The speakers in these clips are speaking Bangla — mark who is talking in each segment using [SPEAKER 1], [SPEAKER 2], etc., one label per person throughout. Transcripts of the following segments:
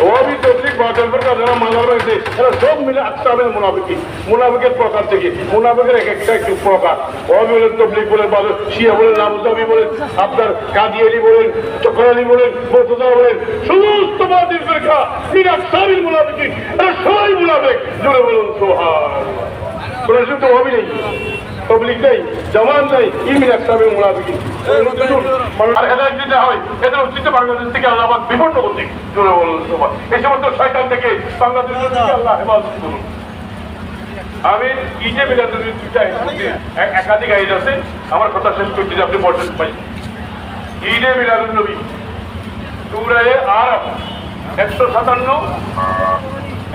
[SPEAKER 1] ওয়াহাবি তবলিগ বাতিল ফিরকা যারা মাজার রয়েছে এরা সব মিলে আকসামের মুনাফিকি, মুনাফিকের প্রকার থেকে মুনাফিকের এক একটা একটু প্রকার। ওয়াহাবি বলেন, তবলিগ বলেন, শিয়া বলেন, নামুজাবি বলেন, আপনার কাদিয়ানি বলেন, চক্রানি বলেন, মুরতাজা বলেন, সমস্ত বাতিল ফিরকা মিলে আকসামের মুনাফিকি, এরা সবাই মুনাফিক। জোরে বলুন সুবহানাল্লাহ। কোন তো ওয়াহাবি নেই, তবলিগ নেই, জামাত নেই, ইমিন আকসামের মুনাফিকি। আর হেদায়েত দিতে হয়, এদের উচিত বাংলাদেশ থেকে আল্লাহ বিপন্ন করতে। জোরে বলুন সুবহানাল্লাহ। এই সমস্ত শয়তান থেকে বাংলাদেশ থেকে আল্লাহ হেফাজত করুন। আমি ঈদে মিলাদুন্নবী একাধিক আইন আছে, আমার কথা শেষ করছি যে আপনি বর্ষণ পাই। ঈদে মিলাদুন্নবী সূরা আরাফ 157,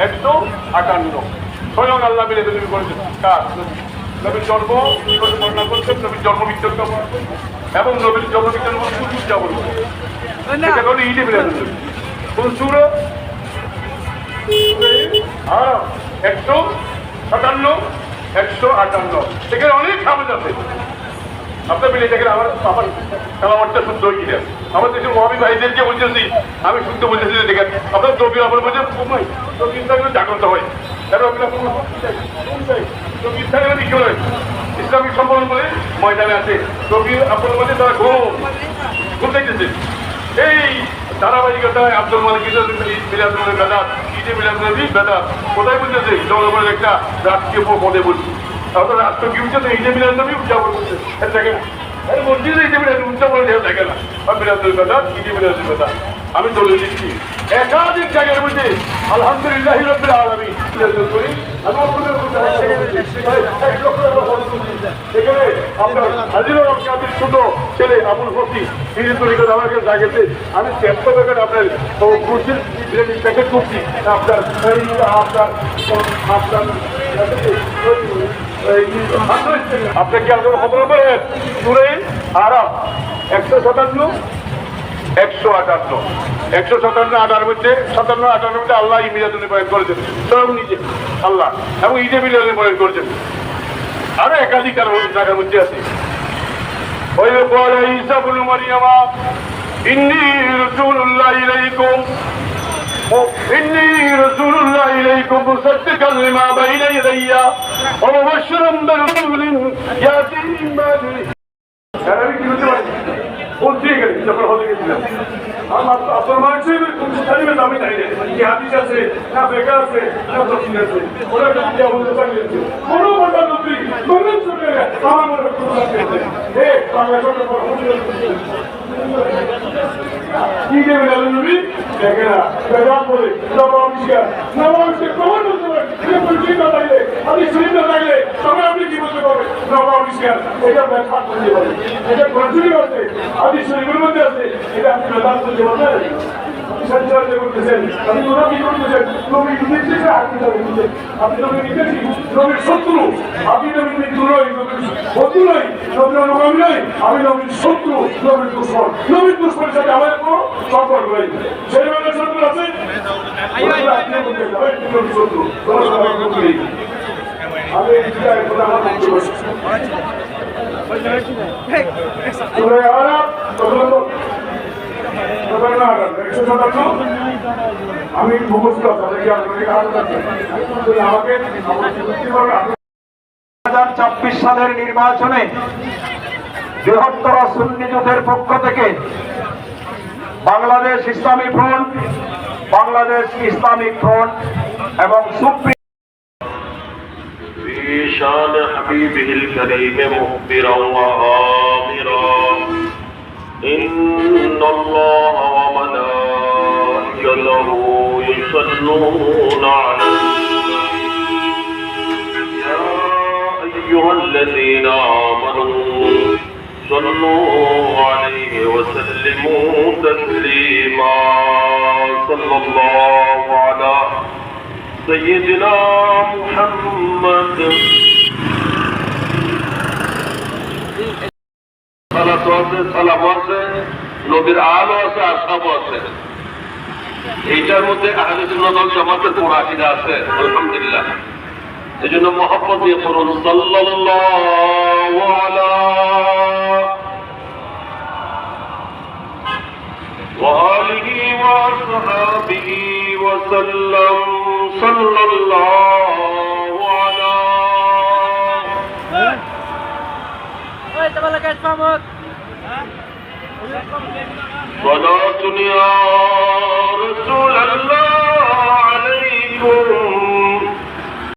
[SPEAKER 1] 158 স্বয়ং আল্লাহ মিলাদুন্নবী করেছেন। কার? নবীর জন্ম বর্ণনা করছেন, নবীর জন্মবিজ্ঞান এবং নবীর জন্মবিজ্ঞান উদযাপন করছেন। এটা হলো ঈদে মিলাদুন্নবী। কোন সূরা? আরাফ 157, 158। সেখানে অনেক সামনে আছে। আপনার মিলে দেখেন আমার কালামারটা শুদ্ধ হয়ে গিয়ে আমার দেশের ওয়াহাবি ভাইদেরকে বলতেছি, আমি শুদ্ধ বলতেছি। দেখেন আপনার দ্রব্য আপনার বলছেন কমাই জাগ্রত হয়। ইসলামিক সম্পর্ক বলে ময়দানে আছে, রবির আপনার মধ্যে তারা ঘুম দেখতেছে। এই ধারাবাহিকতায় আব্দুল মালিক মিলাদুন্নবী বেদাত, ঈদে মিলাদুন্নবী বেদাত কোথায় বলতেছে? জনগণের একটা রাষ্ট্রীয় পদে বলছি। তাহলে রাষ্ট্র কি উঠছে? তো ঈদে মিলাদুন্নবী উদযাপন করছে। দেখেন মসজিদে ঈদে মিলাদুন্নবী উদযাপন দেখে না, মিলাদুন্নবী বেদাত, ঈদে মিলাদুন্নবী বেদাত। আমি দলে দিচ্ছি একাধিক জায়গার মধ্যে আলহামদুলিল্লাহ রাব্বিল আলামিন করি। এখানে আপনার হাজিরুল হক কাদের ছোট ছেলে আবুল ফকি তিনি তরিকত আমার কাছে জাগেছে। আমি 100 টাকার আপনার কুরসির প্যাকেট করছি। আপনার আপনি কি আপনার খবর করেন? সূরা আরাফ 157, 158, 157, 58 মধ্যে আল্লাহ মিলাদুন্নবী বয়ান করেছেন স্বয়ং নিজে আল্লাহ, এবং ঈদে মিলাদুন্নবী বয়ান করেছেন। আরো একাধিক জায়গার মধ্যে আছে। ওই বলে ঈসা ইবনে মারইয়াম ইন্নী রাসূলুল্লাহ ইলাইকুম মুসাদ্দিকান লিমা বাইনা ইয়াদাইয়া ওয়া মুবাশশিরান বিরাসূলিন ইয়াতি মিন বা'দি। আমি কি বলতে পারি? বলতে গেলে যখন হতে গেছিলাম আপনার মানুষের আমি চাই না কি হাদিস আছে না বেকা আছে না তফসিল আছে, ওরা বলতে পারিয়েছে কোনো প্রধানমন্ত্রী কংগ্রেস সরকারে আমার মনে বাংলা কি যে মিলাদুন্নবী দেখে না বেদাত বলে নবাবিষ্কার কখন বলতে পারেন? পরিচিত থাকলে আপনি শরীর থাকলে তবে আপনি কি বলতে পারবেন? নবাবিষ্কার এটা ব্যাখ্যা করতে পারেন, এটা প্রচুরই আছে, আপনি শরীরের মধ্যে আছে, এটা আপনি বেদাত করতে পারবেন। সঞ্চয় করতেছেন, আপনি ওরা কি করতেছেন? নবী নিজেকে হাঁটতে দিচ্ছেন, আপনি নবী নিজেছি নবীর শত্রু, আপনি নবীর মৃত্যু নয়, নবীর বন্ধু নয়, নবীর অনুগামী নয়, আমি নবীর শত্রু, নবীর দুশ্মন। নবীর দুশ্মনের সাথে আমাদের কোনো সম্পর্ক নেই। সেই ধরনের শত্রু আছে, নবীর শত্রু আমি মুখস্থ আমাকে
[SPEAKER 2] 2024 সালের নির্বাচনে বৃহত্তর সুন্নি জোটের পক্ষ থেকে বাংলাদেশ ইসলামী ফ্রন্ট, বাংলাদেশ ইসলামিক ফ্রন্ট এবং সুপ্রিম
[SPEAKER 3] شان حبيبه الكريم مخبرا وآمرا إن الله وملائكته يصلون على النبي يا أيها الذين آمنوا صلوا عليه وسلموا تسليما صلى الله على سيدنا محمد সালাম আছে, নবীর আলো আছে, আসাম আছে। এইটার মধ্যে আহলে সুন্নাত ওয়াল জামাতের পুরো আকীদা আছে আলহামদুলিল্লাহ। এই জন্য মহব্বত দিয়ে পড়ুন সাল্লাল্লাহু আলা ওয়া আলিহি ওয়া সাহবিহি وسلم صلى الله على صلاة يا